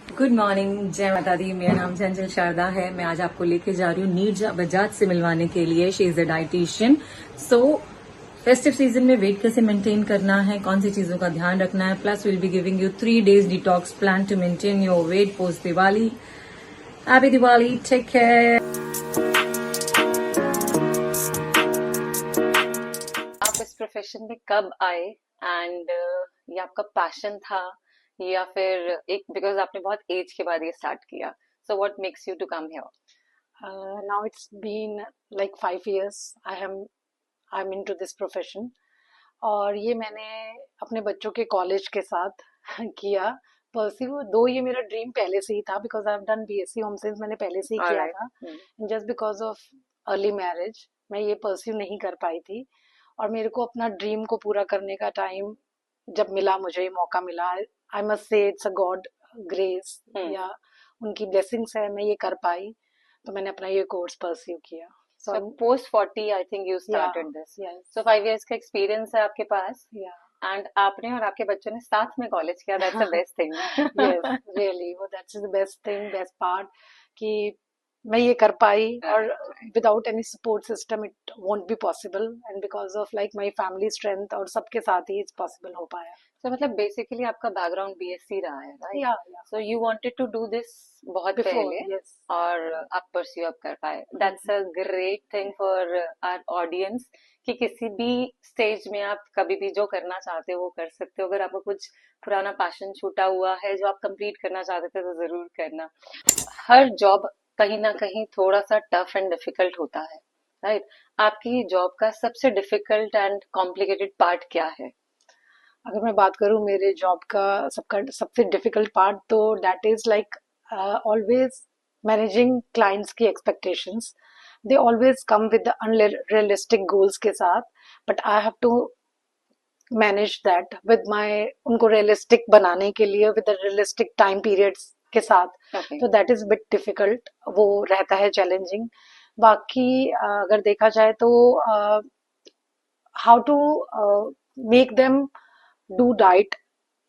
Good morning, जय माता दी। मेरा नाम चंचल शारदा है। मैं आज आपको लेके जा रही हूँ नीरजा बजाज से मिलवाने के लिए। She is a dietitian. So festive season में वेट कैसे मेंटेन करना है, कौन सी चीजों का ध्यान रखना है, plus will be giving you 3 days detox plan to maintain your weight post Diwali. Happy Diwali, take care. आप इस प्रोफेशन में कब आए एंड ये आपका पैशन था या फिर एक बिकॉज आपने बहुत एज के बाद ये स्टार्ट किया? So what makes you to come here? Now it's been like 5 years. I'm into this profession. और ये मैंने अपने बच्चों के कॉलेज के साथ किया परस्यू। दो ये मेरा ड्रीम पहले से ही था, because I have done BSc home science, मैंने पहले से ही किया ऑलराइट। था। Just because of early marriage मैं ये परस्यू नहीं कर पाई थी, और मेरे को अपना ड्रीम को पूरा करने का टाइम जब मिला, मुझे ये मौका मिला, I must say it's a God grace या उनकी ब्लेसिंग्स है, मैं ये कर पाई। तो मैंने अपना ये कोर्स परस्यू किया। So post 40 I think you started this. So 5 years का एक्सपीरियंस है आपके पास एंड आपने और आपके बच्चों ने साथ में कॉलेज किया। That's the best thing. Yes really, वो that's the best thing, best part कि मैं ये कर पाई। और without any support system it won't be possible, and because of like my family strength और सबके साथ ही इट्स पॉसिबल हो पाया। सो मतलब बेसिकली आपका बैकग्राउंड बीएससी रहा है, राइट? या so you wanted to do this बहुत बिफोर, पहले यस। और आप परस्यू अप कर पाए। That's a great thing for our audience कि किसी भी स्टेज में आप कभी भी जो करना चाहते हो वो कर सकते हो। अगर आपको कुछ पुराना पैशन छूटा हुआ है जो आप कंप्लीट करना चाहते थे तो जरूर करना। हर जॉब कहीं ना कहीं थोड़ा सा टफ एंड डिफिकल्ट होता है, राइट? आपकी जॉब का सबसे डिफिकल्ट एंड कॉम्प्लिकेटेड पार्ट क्या है? अगर मैं बात करूं मेरे जॉब का सबका सबसे डिफिकल्ट पार्ट, तो that is like always managing clients की expectations. They always come with unrealistic goals के साथ, but I have to manage that with my, उनको रियलिस्टिक बनाने के लिए विद रियलिस्टिक टाइम पीरियड्स के साथ। Okay. तो दैट इज बिट डिफिकल्ट, वो रहता है चैलेंजिंग। बाकी अगर देखा जाए तो how to make them do diet,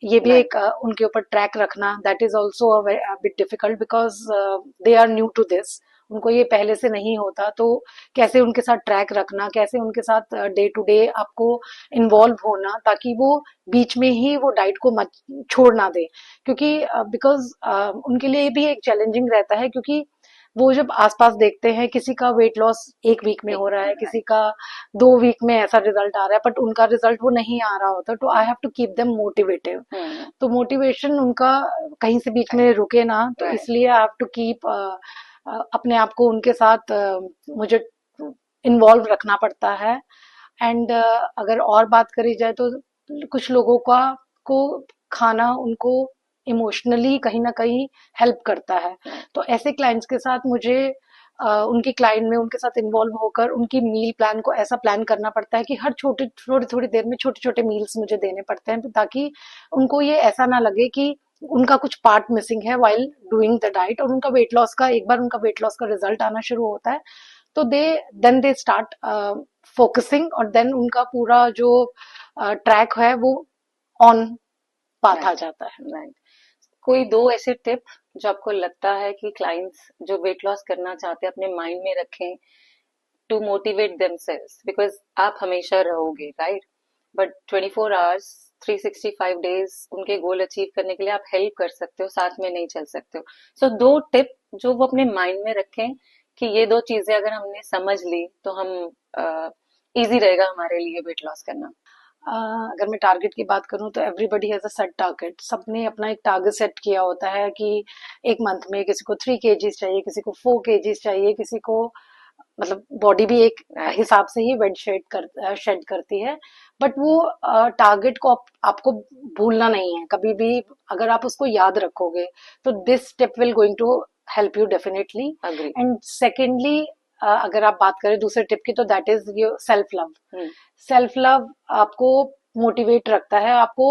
ये भी Right. एक उनके ऊपर ट्रैक रखना, that is also bit difficult, because they are new to this, उनको ये पहले से नहीं होता। तो कैसे उनके साथ ट्रैक रखना, कैसे उनके साथ डे टू डे आपको इन्वॉल्व होना, ताकि वो बीच में ही वो डाइट को मत छोड़ ना दे। क्योंकि बिकॉज उनके लिए भी एक चैलेंजिंग रहता है, क्योंकि वो जब आसपास देखते हैं किसी का वेट लॉस एक वीक में हो रहा है, किसी का 2 वीक में ऐसा रिजल्ट आ रहा है, बट उनका रिजल्ट वो नहीं आ रहा होता। तो I have to keep them motivative. तो मोटिवेशन उनका कहीं से बीच में रुके ना, तो इसलिए आई हैव टू कीप अपने आप को उनके साथ मुझे इन्वॉल्व रखना पड़ता है। एंड अगर और बात करी जाए तो कुछ लोगों का को खाना उनको इमोशनली कहीं ना कहीं हेल्प करता है। तो ऐसे क्लाइंट्स के साथ मुझे उनके क्लाइंट में उनके साथ इन्वॉल्व होकर उनकी मील प्लान को ऐसा प्लान करना पड़ता है कि हर छोटे थोड़ी थोड़ी देर में छोटे छोटे मील्स मुझे देने पड़ते हैं, ताकि उनको ये ऐसा ना लगे कि उनका कुछ पार्ट मिसिंग है वाइल डूइंग द डाइट। और उनका वेट लॉस का, एक बार उनका वेट लॉस का रिजल्ट आना शुरू होता है, तो दे स्टार्ट फोकसिंग, और देन उनका पूरा जो ट्रैक है वो ऑन पाथ आ जाता है। राइट। कोई दो ऐसे टिप जो आपको लगता है कि क्लाइंट्स जो वेट लॉस करना चाहते हैं अपने माइंड में रखें टू मोटिवेट देमसेल्व्स, बिकॉज आप हमेशा रहोगे, राइट? बट 24 hours 365 days उनके गोल अचीव करने के लिए आप हेल्प कर सकते हो, साथ में नहीं चल सकते हो। सो दो टिप जो वो अपने माइंड में रखें कि ये दो चीजें अगर हमने समझ ली तो हम इजी रहेगा हमारे लिए वेट लॉस करना। अगर मैं टारगेट की बात करूं तो everybody has a set target. सबने अपना एक टारगेट सेट किया होता है कि एक मंथ में किसी को 3 kgs चाहिए, किसी को 4 kgs चाहिए, किसी को मतलब बॉडी भी एक हिसाब से ही वेट शेड करती है। बट वो टारगेट को आपको भूलना नहीं है कभी भी। अगर आप उसको याद रखोगे तो this step will going to help you definitely. Agree. And secondly, अगर आप बात करें दूसरे टिप की, तो that is your self love. Self love आपको मोटिवेट रखता है। आपको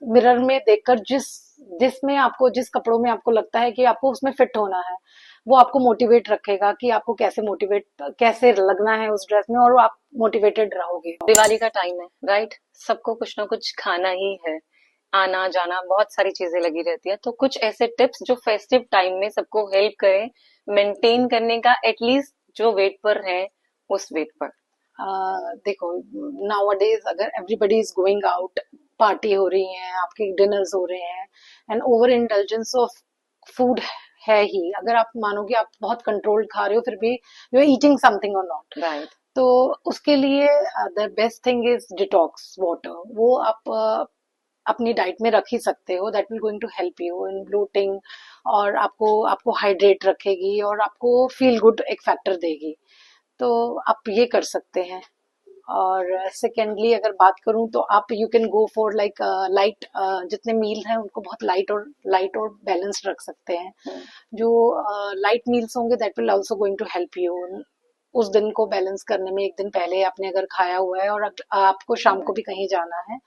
मिरर में देखकर जिसमें आपको, जिस कपड़ों में आपको लगता है कि आपको उसमें फिट होना है, वो आपको मोटिवेट रखेगा कि आपको कैसे लगना है उस ड्रेस में, और आप मोटिवेटेड रहोगे। दिवाली का टाइम है, राइट? सबको कुछ ना कुछ खाना ही है। आना जाना बहुत सारी चीजें लगी रहती है, तो कुछ ऐसे टिप्स जो फेस्टिव टाइम में सबको हेल्प करें मेंटेन करने का, एटलीस्ट जो वेट पर है उस वेट पर। देखो, नाउ अगर everybody is going out, party हो रही है, आपके डिनर्स हो रहे हैं, and over intelligence of food है ही। अगर आप मानो कि आप बहुत कंट्रोल्ड खा रहे हो, फिर भी यू आर ईटिंग समथिंग और नॉट, राइट। तो उसके लिए the best thing is detox water. वो आप अपनी डाइट में रख ही सकते हो। That will going to help you in bloating, और आपको आपको हाइड्रेट रखेगी, और आपको फील गुड एक फैक्टर देगी। तो आप ये कर सकते हैं। और सेकेंडली अगर बात करूं तो आप you can go for like light, जितने मील हैं उनको बहुत लाइट और बैलेंस रख सकते हैं। जो लाइट मील्स होंगे that will also going to help you उस दिन को बैलेंस करने में। एक दिन पहले आपने अगर खाया हुआ है और आपको शाम को भी कहीं जाना है,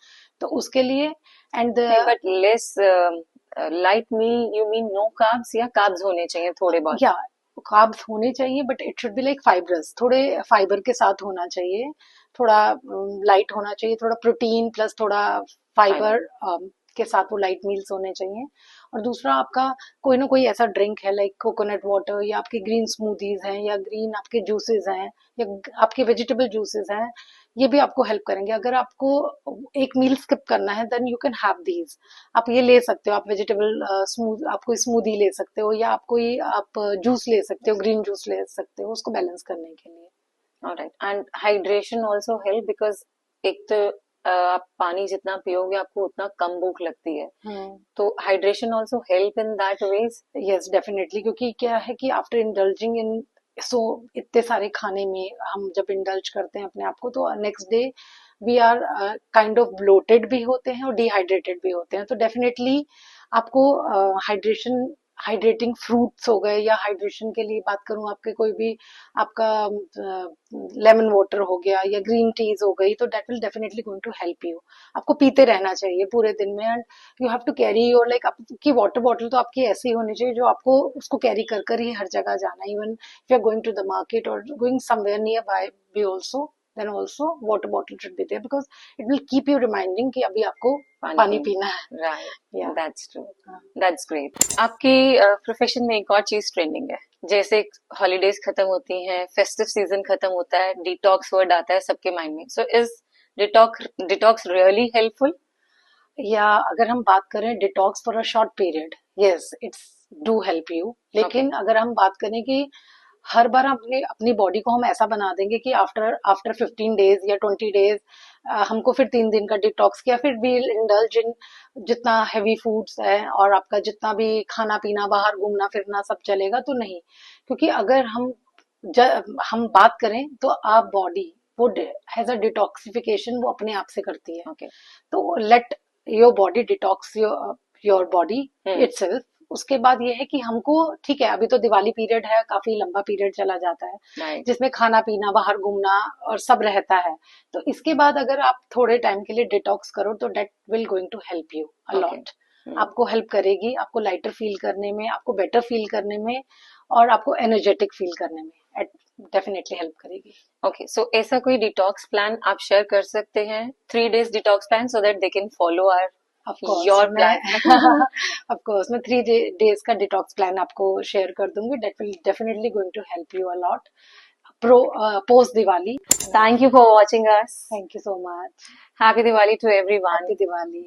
तो उसके लिए। एंड नहीं, but less light meal you mean no carbs, या कार्ब्स होने चाहिए थोड़े बहुत? या कार्ब्स होने चाहिए, but it should be like fibrous, थोड़े फाइबर के साथ होना चाहिए। थोड़ा लाइट होना चाहिए, थोड़ा प्रोटीन प्लस थोड़ा फाइबर। फाइबर के साथ वो लाइट मील्स होने चाहिए। और दूसरा, आपका कोई ना कोई ऐसा ड्रिंक है लाइक कोकोनट वाटर, या आपके ग्रीन स्मूदीज हैं, या ग्रीन आपके जूसेस हैं, या आपके वेजिटेबल जूसेस हैं, ये भी आपको हेल्प करेंगे। अगर आपको एक मील स्किप करना है then you can have these. आप ये ले सकते हो, आप वेजिटेबल स्मूद, आप कोई स्मूदी ले सकते हो, या आप कोई आप जूस ले सकते हो, ग्रीन जूस ले सकते हो उसको बैलेंस करने के लिए। Alright, and hydration also help, because एक तो आप पानी जितना पियोगे आपको उतना कम भूख लगती है, तो hydration also help in that ways. Yes definitely, क्योंकि क्या है कि आफ्टर इंडल्जिंग इन सो इतने सारे खाने में, हम जब इंडल्ज करते हैं अपने आप को, तो next day we are kind of bloated भी होते हैं और डिहाइड्रेटेड भी होते हैं। तो डेफिनेटली आपको हाइड्रेशन, हाइड्रेटिंग फ्रूट्स हो गए, या हाइड्रेशन के लिए बात करूं आपके कोई भी, आपका लेमन वाटर हो गया या ग्रीन टीज हो गई, तो that will definitely going to help you. आपको पीते रहना चाहिए पूरे दिन में। And you have to carry your like, आपकी वाटर बॉटल तो आपकी ऐसी होनी चाहिए जो आपको उसको कैरी कर कर ही हर जगह जाना। Even if you are going to the market और गोइंग समवेयर नियर बाय भी also, then also water bottle should be there, because it will keep you reminding कि अभी आपको पानी पीना है। राइट, या दैट्स ट्रू, दैट्स ग्रेट। आपकी प्रोफेशन में एक और चीज ट्रेंडिंग है, जैसे हॉलीडेज खत्म होती हैं, फेस्टिव सीजन खत्म होता है, डिटॉक्स वर्ड आता है सबके माइंड में, so is detox really helpful? या अगर हम बात करें detox for a short period, yes it's do help you. लेकिन अगर हम बात करें कि हर बार अपनी अपनी बॉडी को हम ऐसा बना देंगे कि आफ्टर आफ्टर 15 डेज या 20 डेज हमको फिर 3 दिन का डिटॉक्स किया, फिर भी इंडल्ज इन जितना हैवी फूड्स है, और आपका जितना भी खाना पीना, बाहर घूमना फिरना सब चलेगा, तो नहीं। क्योंकि अगर हम बात करें तो आप बॉडी वो हैज अ डिटॉक्सिफिकेशन, वो अपने आप से करती है। ओके। तो let your body detox your body itself. उसके बाद ये है कि हमको, ठीक है अभी तो दिवाली पीरियड है, काफी लंबा पीरियड चला जाता है, राइट। जिसमें खाना पीना, बाहर घूमना और सब रहता है। तो इसके बाद अगर आप थोड़े टाइम के लिए डिटॉक्स करो, तो that will going to help you a okay. Lot. आपको हेल्प करेगी, आपको लाइटर फील करने में, आपको बेटर फील करने में, और आपको एनर्जेटिक फील करने में डेफिनेटली हेल्प करेगी। ओके, सो ऐसा कोई डिटॉक्स प्लान आप शेयर कर सकते हैं, 3 days detox plan, so that they can follow hour of course your मैं प्लान? ऑफ कोर्स मैं 3 डेज का डिटॉक्स प्लान आपको शेयर कर दूंगी। That will definitely going to help you a lot pro post Diwali. Thank you for watching us. Thank you so much. Happy Diwali to everyone. Happy Diwali.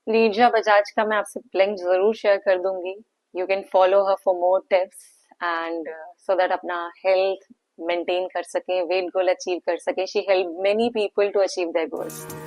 Neeraja Bajaj का मैं आपसे link जरूर share कर दूंगी, you can follow her for more tips, and so that अपना health maintain कर सकें, weight goal achieve कर सकें। She help many people to achieve their goals.